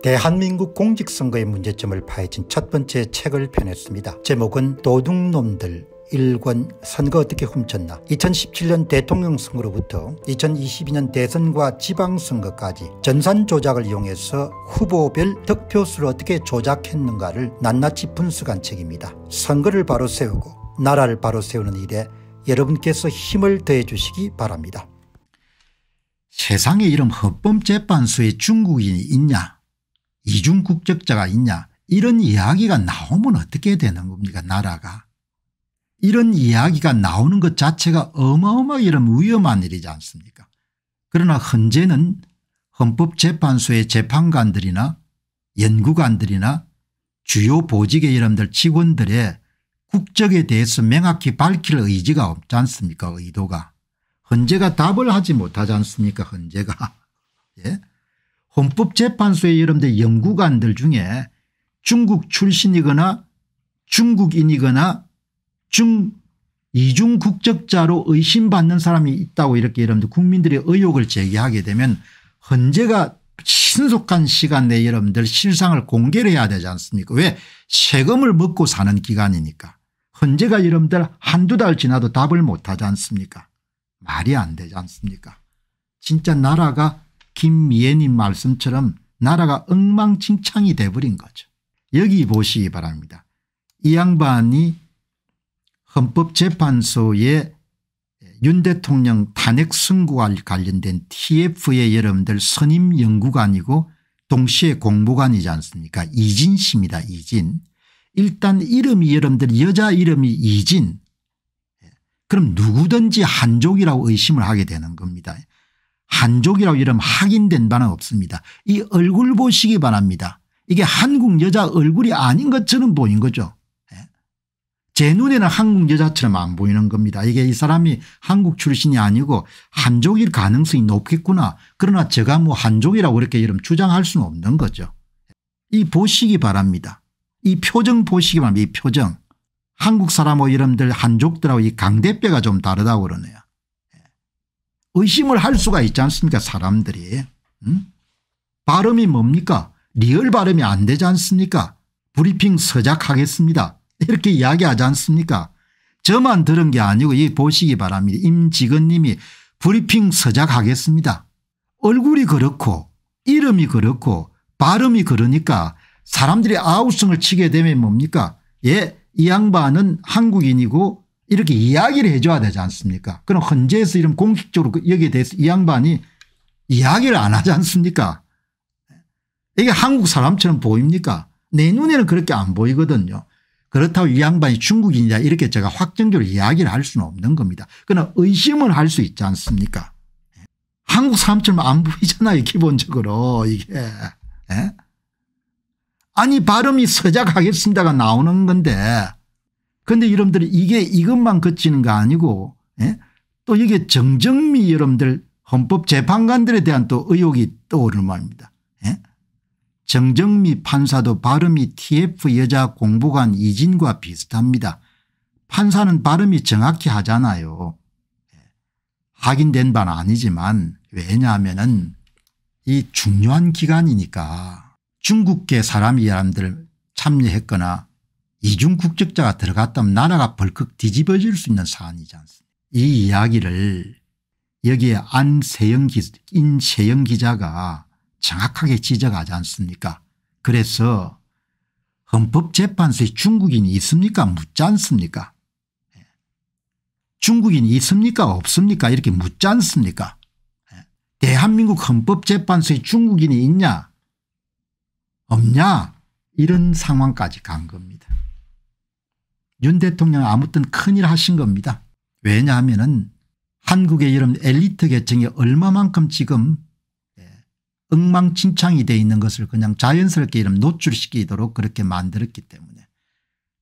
대한민국 공직선거의 문제점을 파헤친 첫 번째 책을 펴냈습니다. 제목은 도둑놈들 1권 선거 어떻게 훔쳤나. 2017년 대통령 선거로부터 2022년 대선과 지방선거까지 전산 조작을 이용해서 후보별 득표수를 어떻게 조작했는가를 낱낱이 분석한 책입니다. 선거를 바로 세우고 나라를 바로 세우는 일에 여러분께서 힘을 더해 주시기 바랍니다. 세상에 이런 헌법재판소에 중국인이 있냐, 이중 국적자가 있냐, 이런 이야기가 나오면 어떻게 되는 겁니까? 나라가. 이런 이야기가 나오는 것 자체가 어마어마하게 이런 위험한 일이지 않습니까? 그러나 현재는 헌법재판소의 재판관들이나 연구관들이나 주요 보직의 여러분들 직원들의 국적에 대해서 명확히 밝힐 의지가 없지 않습니까? 의도가. 헌재가 답을 하지 못하지 않습니까? 헌재가. 예? 헌법재판소의 여러분들 연구관들 중에 중국 출신이거나 중국인이거나 이중 국적자로 의심받는 사람이 있다고 이렇게 여러분들 국민들의 의혹을 제기하게 되면 헌재가 신속한 시간 내에 여러분들 실상을 공개를 해야 되지 않습니까? 왜? 세금을 먹고 사는 기관이니까. 헌재가 여러분들 한두 달 지나도 답을 못하지 않습니까? 말이 안 되지 않습니까? 진짜 나라가 김미애님 말씀처럼 나라가 엉망진창이 돼버린 거죠. 여기 보시기 바랍니다. 이 양반이 헌법재판소에 윤 대통령 탄핵 선고와 관련된 TF의 여러분들 선임 연구관이고 동시에 공보관이지 않습니까? 이진 씨입니다. 이진. 일단 이름이 여러분들 여자 이름이 이진. 그럼 누구든지 한족이라고 의심을 하게 되는 겁니다. 한족이라고 이름 확인된 바는 없습니다. 이 얼굴 보시기 바랍니다. 이게 한국 여자 얼굴이 아닌 것처럼 보인 거죠. 제 눈에는 한국 여자처럼 안 보이는 겁니다. 이게 이 사람이 한국 출신이 아니고 한족일 가능성이 높겠구나. 그러나 제가 뭐 한족이라고 그렇게 이름 주장할 수는 없는 거죠. 이 보시기 바랍니다. 이 표정 보시기 바랍니다. 이 표정. 한국 사람하고 여러분들 한족들하고 이 강대뼈가 좀 다르다고 그러네요. 의심을 할 수가 있지 않습니까? 사람들이. 발음이 뭡니까? 리얼 발음이 안 되지 않습니까? 브리핑 서작하겠습니다. 이렇게 이야기하지 않습니까? 저만 들은 게 아니고 이 보시기 바랍니다. 임직원님이 브리핑 서작하겠습니다. 얼굴이 그렇고 이름이 그렇고 발음이 그러니까 사람들이 아우성을 치게 되면 뭡니까? 예, 이 양반은 한국인이고 이렇게 이야기를 해줘야 되지 않습니까? 그럼 헌재에서 이런 공식적으로 여기에 대해서 이 양반이 이야기를 안 하지 않습니까? 이게 한국 사람처럼 보입니까? 내 눈에는 그렇게 안 보이거든요. 그렇다고 이 양반이 중국인이다 이렇게 제가 확정적으로 이야기를 할 수는 없는 겁니다. 그러나 의심을 할 수 있지 않습니까? 한국 사람처럼 안 보이잖아요. 기본적으로 이게. 예? 아니 발음이 서작하겠습니다가 나오는 건데 그런데 여러분들이 이게 이것만 그치는 거 아니고 예? 또 이게 정정미 여러분들 헌법재판관들에 대한 또 의혹이 떠오르는 말입니다. 예? 정정미 판사도 발음이 TF 여자 공보관 이진과 비슷합니다. 판사는 발음이 정확히 하잖아요. 확인된 바는 아니지만 왜냐하면 이 중요한 기간이니까 중국계 사람이 여러분들 참여했거나 이중 국적자가 들어갔다면 나라가 벌컥 뒤집어질 수 있는 사안이지 않습니까? 이 이야기를 여기에 인세영 기자가 정확하게 지적하지 않습니까? 그래서 헌법재판소에 중국인이 있습니까? 묻지 않습니까? 중국인이 있습니까? 없습니까? 이렇게 묻지 않습니까? 대한민국 헌법재판소에 중국인이 있냐? 없냐? 이런 상황까지 간 겁니다. 윤 대통령 아무튼 큰일 하신 겁니다. 왜냐하면 한국의 이런 엘리트 계층이 얼마만큼 지금 엉망진창이 되어 있는 것을 그냥 자연스럽게 이름 노출시키도록 그렇게 만들었기 때문에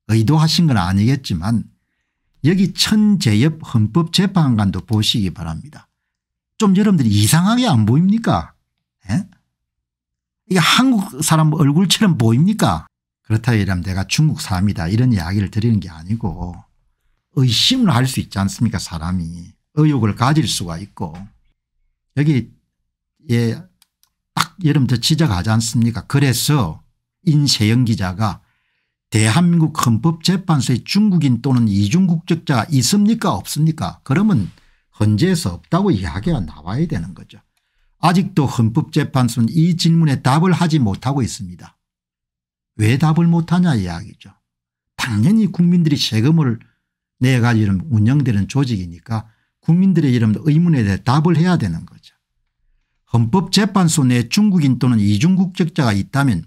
의도하신 건 아니겠지만 여기 천재엽 헌법재판관도 보시기 바랍니다. 좀 여러분들이 이상하게 안 보입니까? 예? 이게 한국 사람 얼굴처럼 보입니까? 그렇다고 이러면 내가 중국 사람이다 이런 이야기를 드리는 게 아니고 의심을 할 수 있지 않습니까? 사람이 의혹을 가질 수가 있고 여기 딱 여러분들 지적하지 않습니까? 그래서 인세영 기자가 대한민국 헌법재판소에 중국인 또는 이중 국적자가 있습니까 없습니까? 그러면 헌재에서 없다고 이야기가 나와야 되는 거죠. 아직도 헌법재판소는 이 질문에 답을 하지 못하고 있습니다. 왜 답을 못하냐 이야기죠. 당연히 국민들이 세금을 내가 이런 운영되는 조직이니까 국민들의 이런 의문에 대해 답을 해야 되는 거죠. 헌법재판소 내 중국인 또는 이중 국적자가 있다면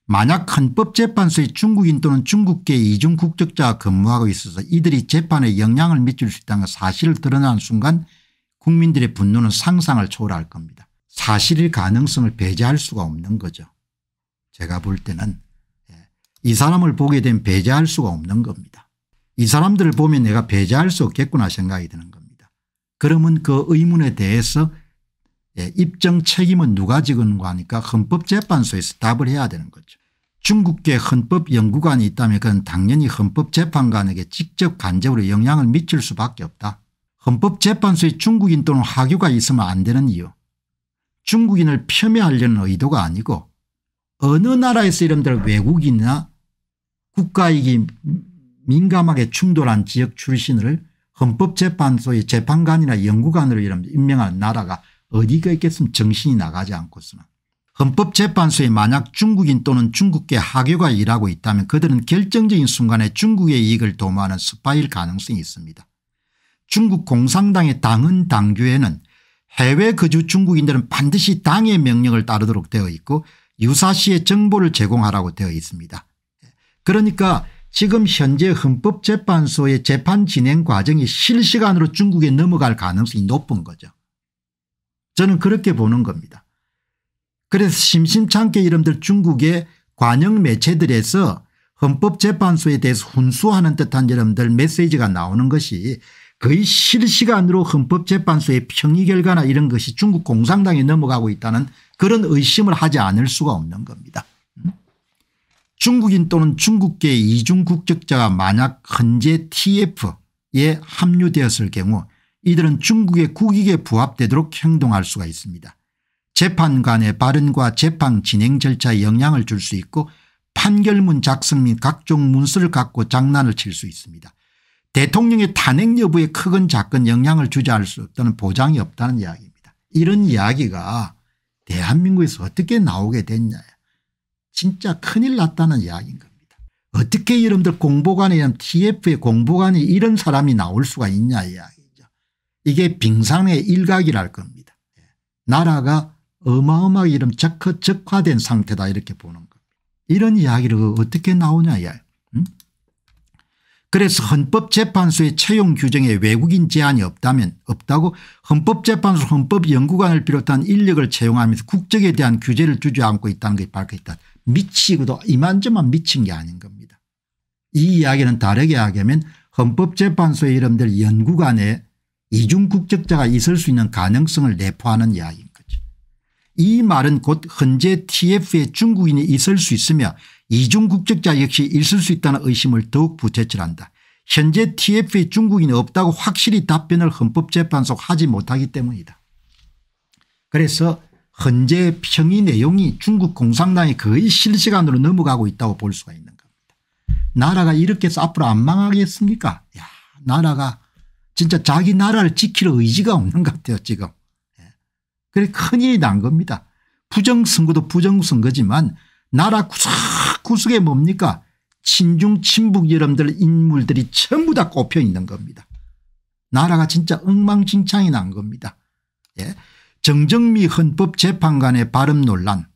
만약 헌법재판소에 중국인 또는 중국계 이중 국적자가 근무하고 있어서 이들이 재판에 영향을 미칠 수 있다는 사실을 드러나는 순간 국민들의 분노는 상상을 초월할 겁니다. 사실의 가능성을 배제할 수가 없는 거죠. 제가 볼 때는 이 사람을 보게 되면 배제할 수가 없는 겁니다. 이 사람들을 보면 내가 배제할 수 없겠구나 생각이 드는 겁니다. 그러면 그 의문에 대해서 입증 책임은 누가 지는가 하니까 헌법재판소에서 답을 해야 되는 거죠. 중국계 헌법연구관이 있다면 그건 당연히 헌법재판관에게 직접 간접으로 영향을 미칠 수밖에 없다. 헌법재판소에 중국인 또는 화교가 있으면 안 되는 이유. 중국인을 폄훼하려는 의도가 아니고 어느 나라에서 이름들 외국인이나 국가이익이 민감하게 충돌한 지역 출신을 헌법재판소의 재판관이나 연구관으로 임명한 나라가 어디가 있겠으면 정신이 나가지 않고서는. 헌법재판소에 만약 중국인 또는 중국계 하교가 일하고 있다면 그들은 결정적인 순간에 중국의 이익을 도모하는 스파이일 가능성이 있습니다. 중국 공산당의 당헌 당규에는 해외 거주 중국인들은 반드시 당의 명령을 따르도록 되어 있고 유사시에 정보를 제공하라고 되어 있습니다. 그러니까 지금 현재 헌법재판소의 재판 진행 과정이 실시간으로 중국에 넘어갈 가능성이 높은 거죠. 저는 그렇게 보는 겁니다. 그래서 심심찮게 이름들 중국의 관영 매체들에서 헌법재판소에 대해서 훈수하는 듯한 여러분들 메시지가 나오는 것이 거의 실시간으로 헌법재판소의 평의 결과나 이런 것이 중국 공산당에 넘어가고 있다는 그런 의심을 하지 않을 수가 없는 겁니다. 중국인 또는 중국계 이중 국적자가 만약 헌재 TF에 합류되었을 경우 이들은 중국의 국익에 부합되도록 행동할 수가 있습니다. 재판관의 발언과 재판 진행 절차에 영향을 줄 수 있고 판결문 작성 및 각종 문서를 갖고 장난을 칠 수 있습니다. 대통령의 탄핵 여부에 크건 작건 영향을 주지 않을 수 없다는 보장이 없다는 이야기입니다. 이런 이야기가 대한민국에서 어떻게 나오게 됐냐. 진짜 큰일 났다는 이야기인 겁니다. 어떻게 여러분들 공보관에 이런 TF의 공보관에 이런 사람이 나올 수가 있냐 이야기죠. 이게 빙산의 일각이랄 겁니다. 나라가 어마어마하게 이런 적화된 상태다 이렇게 보는 겁니다. 이런 이야기를 어떻게 나오냐 이야기. 그래서 헌법재판소의 채용 규정에 외국인 제한이 없다고 헌법재판소 헌법연구관을 비롯한 인력을 채용하면서 국적에 대한 규제를 두지 않고 있다는 것이 밝혀있다. 미치고도 이만저만 미친 게 아닌 겁니다. 이 이야기는 다르게 하면 헌법재판소의 여러분들 연구관에 이중 국적자가 있을 수 있는 가능성을 내포하는 이야기인 거죠. 이 말은 곧 현재 TF에 중국인이 있을 수 있으며 이중 국적자 역시 있을 수 있다는 의심을 더욱 부채질한다. 현재 TF에 중국인이 없다고 확실히 답변을 헌법재판소가 하지 못하기 때문이다. 그래서 현재 평의 내용이 중국 공산당이 거의 실시간으로 넘어가고 있다고 볼 수가 있는 겁니다. 나라가 이렇게 해서 앞으로 안 망하겠습니까? 야, 나라가 진짜 자기 나라를 지킬 의지가 없는 것 같아요 지금. 그래 큰일이 난 겁니다. 부정선거도 부정선거지만 나라 구석구석에 뭡니까 친중 친북 여러분들 인물들이 전부 다 꼽혀 있는 겁니다. 나라가 진짜 엉망진창이 난 겁니다. 정정미 헌법재판관의 발언 논란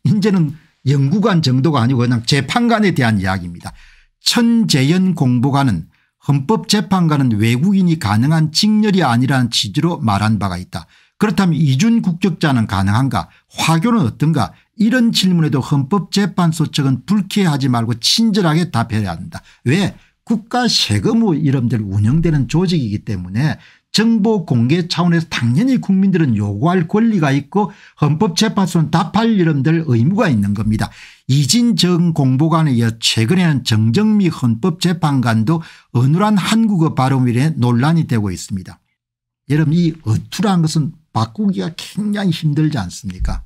이제는 연구관 정도가 아니고 그냥 재판관에 대한 이야기입니다. 천재연 공보관은 헌법재판관은 외국인이 가능한 직렬이 아니라는 취지로 말한 바가 있다. 그렇다면 이중 국적자는 가능한가 화교는 어떤가 이런 질문에도 헌법재판소 측은 불쾌하지 말고 친절하게 답해야 한다. 왜 국가 세금으로 이름들 운영되는 조직이기 때문에 정보 공개 차원에서 당연히 국민들은 요구할 권리가 있고 헌법재판소는 답할 이름들 의무가 있는 겁니다. 이진정 공보관에 이어 최근에는 정정미 헌법재판관도 어눌한 한국어 발음으로 인해 논란이 되고 있습니다. 여러분 이 어투란 것은 바꾸기가 굉장히 힘들지 않습니까?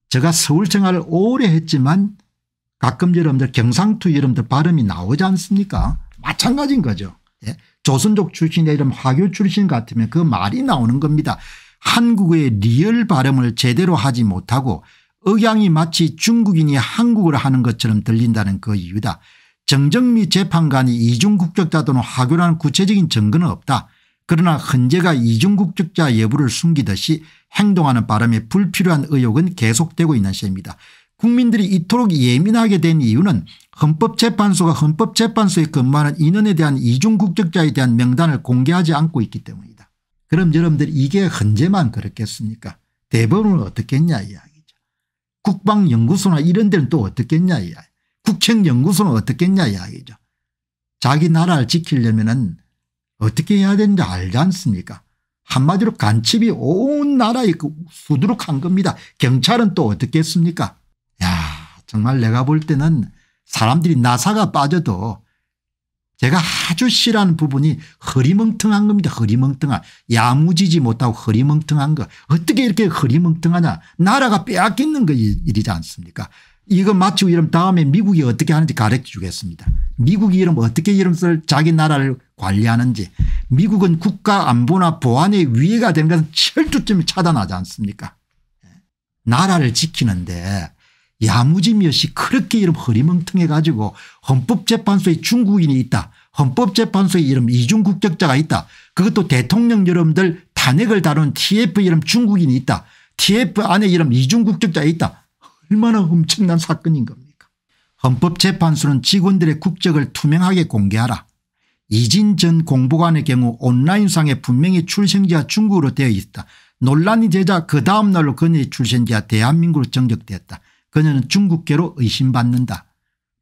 제가 서울 생활을 오래 했지만 가끔 여러분들 경상도 여러분들 발음이 나오지 않습니까? 마찬가지인 거죠. 예? 조선족 출신이나 이런 화교 출신 같으면 그 말이 나오는 겁니다. 한국어의 리얼 발음을 제대로 하지 못하고 억양이 마치 중국인이 한국어를 하는 것처럼 들린다는 그 이유다. 정정미 재판관이 이중국적자 또는 화교라는 구체적인 증거는 없다. 그러나 헌재가 이중국적자 여부를 숨기듯이 행동하는 바람에 불필요한 의혹은 계속되고 있는 셈입니다. 국민들이 이토록 예민하게 된 이유는 헌법재판소가 헌법재판소에 근무하는 인원에 대한 이중국적자에 대한 명단을 공개하지 않고 있기 때문이다. 그럼 여러분들 이게 헌재만 그렇겠습니까? 대법원은 어떻겠냐 이야기죠. 국방연구소나 이런 데는 또 어떻겠냐 이야기. 국책연구소는 어떻겠냐 이야기죠. 자기 나라를 지키려면은 어떻게 해야 되는지 알지 않습니까? 한마디로 간첩이 온 나라에 수두룩한 겁니다. 경찰은 또 어떻겠습니까? 야, 정말 내가 볼 때는 사람들이 나사가 빠져도 제가 아주 싫어하는 부분이 허리멍텅한 겁니다. 허리멍텅한. 야무지지 못하고 허리멍텅한 거. 어떻게 이렇게 허리멍텅하냐. 나라가 빼앗기는 거 일이지 않습니까? 이거 마치고 이러면 다음에 미국이 어떻게 하는지 가르쳐 주겠습니다. 미국이 이러면 어떻게 이러면서 자기 나라를 관리하는지. 미국은 국가 안보나 보안의 위해가 된 것은 철두쯤 차단하지 않습니까? 나라를 지키는데 야무짐이 없이 그렇게 이름 허리멍텅해 가지고 헌법재판소에 중국인이 있다. 헌법재판소에 이름 이중국적자가 있다. 그것도 대통령 여러분들 탄핵을 다룬 TF 이름 중국인이 있다. TF 안에 이름 이중국적자가 있다. 얼마나 엄청난 사건인 겁니까? 헌법재판소는 직원들의 국적을 투명하게 공개하라. 이진 전 공보관의 경우 온라인상에 분명히 출생지가 중국으로 되어 있다. 논란이 되자 그 다음 날로 그녀의 출생지가 대한민국으로 정적되었다. 그녀는 중국계로 의심받는다.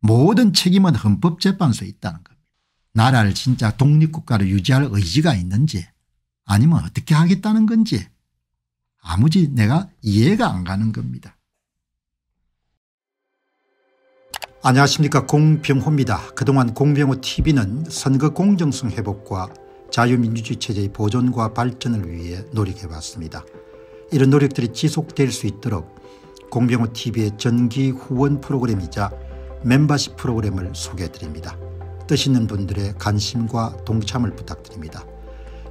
모든 책임은 헌법재판소에 있다는 겁니다. 나라를 진짜 독립국가로 유지할 의지가 있는지 아니면 어떻게 하겠다는 건지 아무지 내가 이해가 안 가는 겁니다. 안녕하십니까, 공병호입니다. 그동안 공병호TV는 선거 공정성 회복과 자유민주주의 체제의 보존과 발전을 위해 노력해왔습니다. 이런 노력들이 지속될 수 있도록 공병호TV의 정기 후원 프로그램이자 멤버십 프로그램을 소개해드립니다. 뜻 있는 분들의 관심과 동참을 부탁드립니다.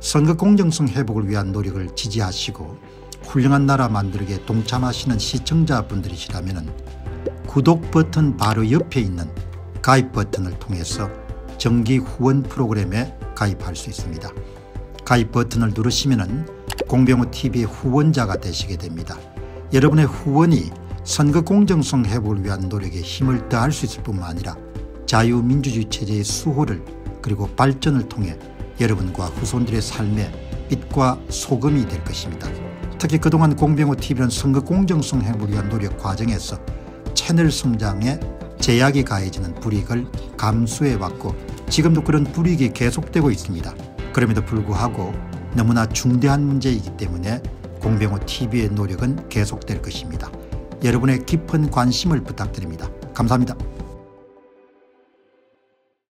선거 공정성 회복을 위한 노력을 지지하시고 훌륭한 나라 만들기에 동참하시는 시청자분들이시라면 구독 버튼 바로 옆에 있는 가입 버튼을 통해서 정기 후원 프로그램에 가입할 수 있습니다. 가입 버튼을 누르시면 공병호TV의 후원자가 되시게 됩니다. 여러분의 후원이 선거 공정성 회복을 위한 노력에 힘을 더할 수 있을 뿐만 아니라 자유민주주의 체제의 수호를 그리고 발전을 통해 여러분과 후손들의 삶에 빛과 소금이 될 것입니다. 특히 그동안 공병호TV는 선거 공정성 회복을 위한 노력 과정에서 채널 성장에 제약이 가해지는 불이익을 감수해왔고 지금도 그런 불이익이 계속되고 있습니다. 그럼에도 불구하고 너무나 중대한 문제이기 때문에 공병호TV의 노력은 계속될 것입니다. 여러분의 깊은 관심을 부탁드립니다. 감사합니다.